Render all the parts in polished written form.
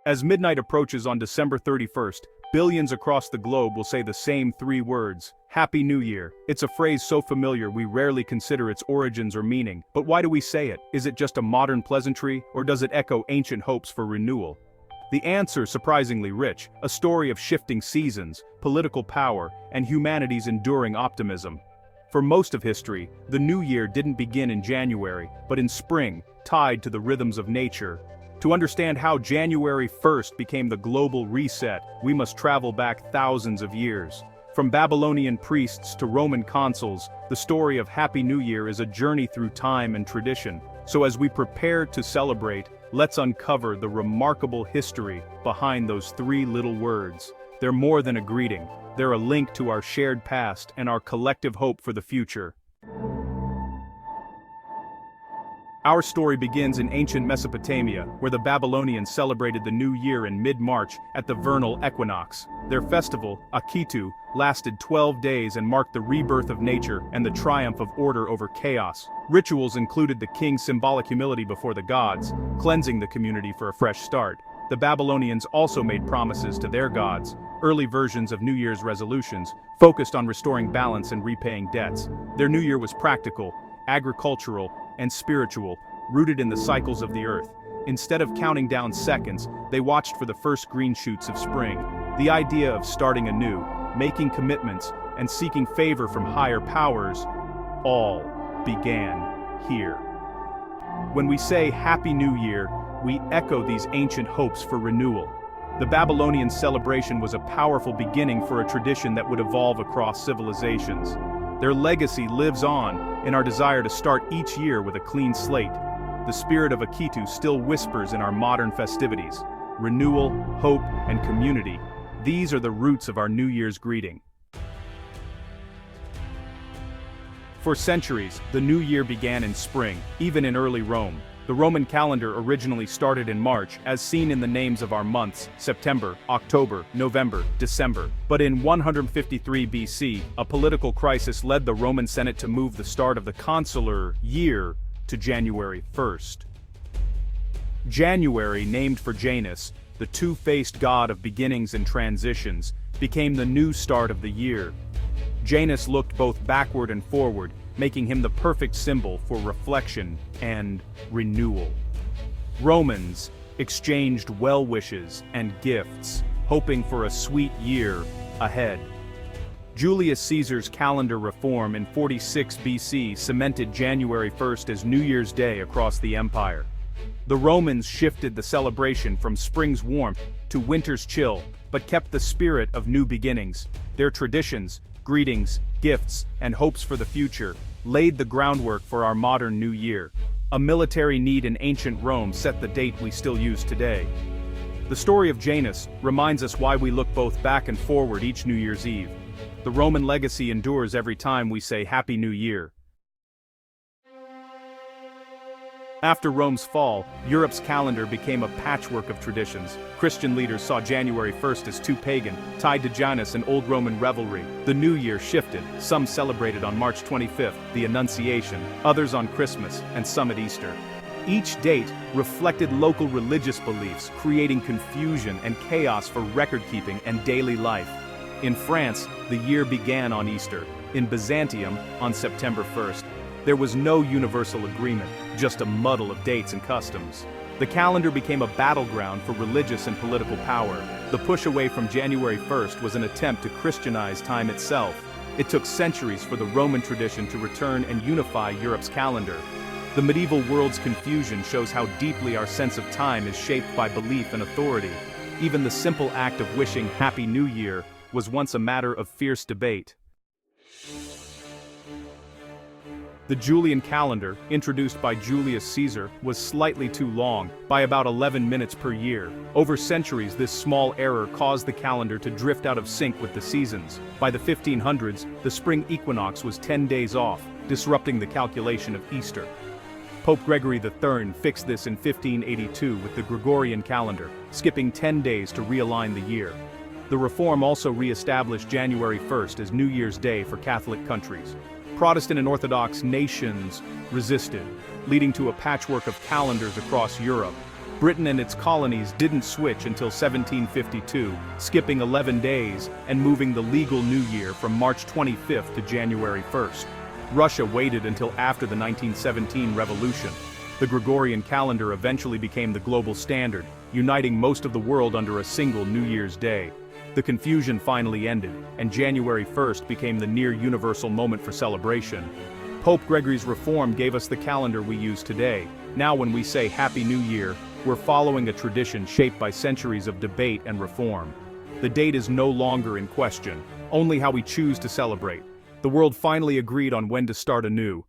As midnight approaches on December 31st, billions across the globe will say the same three words: Happy New Year. It's a phrase so familiar we rarely consider its origins or meaning. But why do we say it? Is it just a modern pleasantry, or does it echo ancient hopes for renewal? The answer surprisingly rich, a story of shifting seasons, political power, and humanity's enduring optimism. For most of history, the new year didn't begin in January, but in spring, tied to the rhythms of nature. To understand how January 1st became the global reset, we must travel back thousands of years. From Babylonian priests to Roman consuls, the story of Happy New Year is a journey through time and tradition. So as we prepare to celebrate, let's uncover the remarkable history behind those three little words. They're more than a greeting. They're a link to our shared past and our collective hope for the future. Our story begins in ancient Mesopotamia, where the Babylonians celebrated the new year in mid-March at the vernal equinox. Their festival, Akitu, lasted 12 days and marked the rebirth of nature and the triumph of order over chaos. Rituals included the king's symbolic humility before the gods, cleansing the community for a fresh start. The Babylonians also made promises to their gods. Early versions of New Year's resolutions focused on restoring balance and repaying debts. Their new year was practical, agricultural, and spiritual, rooted in the cycles of the earth. Instead of counting down seconds, they watched for the first green shoots of spring. The idea of starting anew, making commitments, and seeking favor from higher powers, all began here. When we say Happy New Year, we echo these ancient hopes for renewal. The Babylonian celebration was a powerful beginning for a tradition that would evolve across civilizations. Their legacy lives on in our desire to start each year with a clean slate. The spirit of Akitu still whispers in our modern festivities. Renewal, hope, and community. These are the roots of our New Year's greeting. For centuries, the new year began in spring, even in early Rome. The Roman calendar originally started in March, as seen in the names of our months: September, October, November, December. But in 153 BC, a political crisis led the Roman Senate to move the start of the consular year to January 1st. January, named for Janus, the two-faced god of beginnings and transitions, became the new start of the year. Janus looked both backward and forward, making him the perfect symbol for reflection and renewal. Romans exchanged well wishes and gifts, hoping for a sweet year ahead. Julius Caesar's calendar reform in 46 BC cemented January 1st as New Year's Day across the empire. The Romans shifted the celebration from spring's warmth to winter's chill, but kept the spirit of new beginnings. Their traditions, greetings, gifts, and hopes for the future laid the groundwork for our modern New Year. A military need in ancient Rome set the date we still use today. The story of Janus reminds us why we look both back and forward each New Year's Eve. The Roman legacy endures every time we say Happy New Year. After Rome's fall, Europe's calendar became a patchwork of traditions. Christian leaders saw January 1st as too pagan, tied to Janus and old Roman revelry. The new year shifted. Some celebrated on March 25th, the Annunciation, others on Christmas, and some at Easter. Each date reflected local religious beliefs, creating confusion and chaos for record-keeping and daily life. In France, the year began on Easter. In Byzantium, on September 1st. There was no universal agreement, just a muddle of dates and customs. The calendar became a battleground for religious and political power. The push away from January 1st was an attempt to Christianize time itself. It took centuries for the Roman tradition to return and unify Europe's calendar. The medieval world's confusion shows how deeply our sense of time is shaped by belief and authority. Even the simple act of wishing Happy New Year was once a matter of fierce debate. The Julian calendar, introduced by Julius Caesar, was slightly too long, by about 11 minutes per year. Over centuries, this small error caused the calendar to drift out of sync with the seasons. By the 1500s, the spring equinox was 10 days off, disrupting the calculation of Easter. Pope Gregory III fixed this in 1582 with the Gregorian calendar, skipping 10 days to realign the year. The reform also re-established January 1st as New Year's Day for Catholic countries. Protestant and Orthodox nations resisted, leading to a patchwork of calendars across Europe. Britain and its colonies didn't switch until 1752, skipping 11 days and moving the legal New Year from March 25th to January 1st. Russia waited until after the 1917 revolution. The Gregorian calendar eventually became the global standard, uniting most of the world under a single New Year's Day. The confusion finally ended, and January 1st became the near-universal moment for celebration. Pope Gregory's reform gave us the calendar we use today. Now when we say Happy New Year, we're following a tradition shaped by centuries of debate and reform. The date is no longer in question, only how we choose to celebrate. The world finally agreed on when to start anew.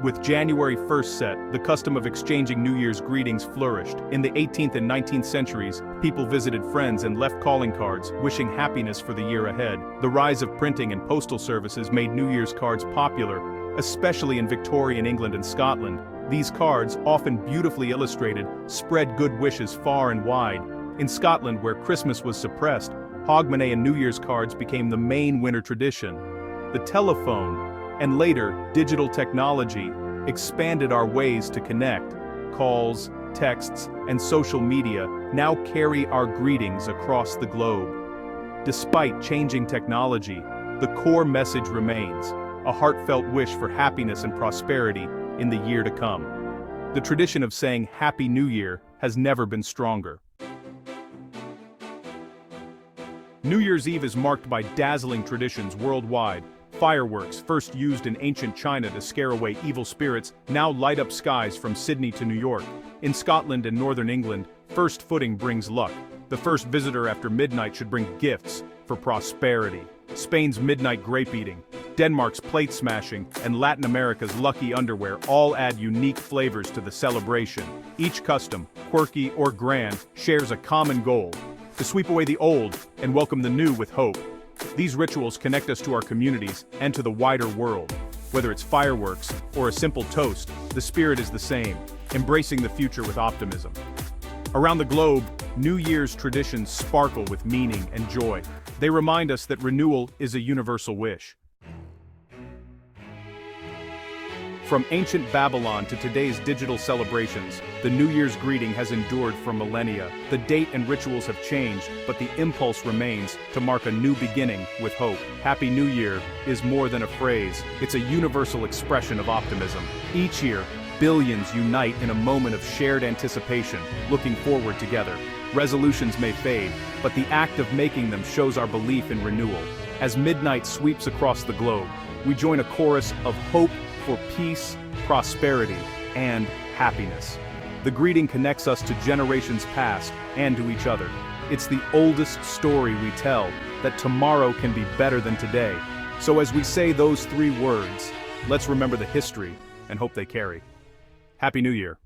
With January 1st set, the custom of exchanging New Year's greetings flourished. In the 18th and 19th centuries, people visited friends and left calling cards, wishing happiness for the year ahead. The rise of printing and postal services made New Year's cards popular, especially in Victorian England and Scotland. These cards, often beautifully illustrated, spread good wishes far and wide. In Scotland, where Christmas was suppressed, Hogmanay and New Year's cards became the main winter tradition. The telephone, and later, digital technology, expanded our ways to connect. Calls, texts, and social media now carry our greetings across the globe. Despite changing technology, the core message remains, a heartfelt wish for happiness and prosperity in the year to come. The tradition of saying Happy New Year has never been stronger. New Year's Eve is marked by dazzling traditions worldwide. Fireworks, first used in ancient China to scare away evil spirits, now light up skies from Sydney to New York. In Scotland and northern England, first footing brings luck. The first visitor after midnight should bring gifts for prosperity. Spain's midnight grape eating, Denmark's plate smashing, and Latin America's lucky underwear all add unique flavors to the celebration. Each custom, quirky or grand, shares a common goal: to sweep away the old and welcome the new with hope. These rituals connect us to our communities and to the wider world. Whether it's fireworks or a simple toast, the spirit is the same, embracing the future with optimism. Around the globe, New Year's traditions sparkle with meaning and joy. They remind us that renewal is a universal wish. From ancient Babylon to today's digital celebrations, the New Year's greeting has endured for millennia. The date and rituals have changed, but the impulse remains to mark a new beginning with hope. Happy New Year is more than a phrase, it's a universal expression of optimism. Each year, billions unite in a moment of shared anticipation, looking forward together. Resolutions may fade, but the act of making them shows our belief in renewal. As midnight sweeps across the globe, we join a chorus of hope for peace, prosperity, and happiness. The greeting connects us to generations past and to each other. It's the oldest story we tell, that tomorrow can be better than today. So as we say those three words, let's remember the history and hope they carry. Happy New Year.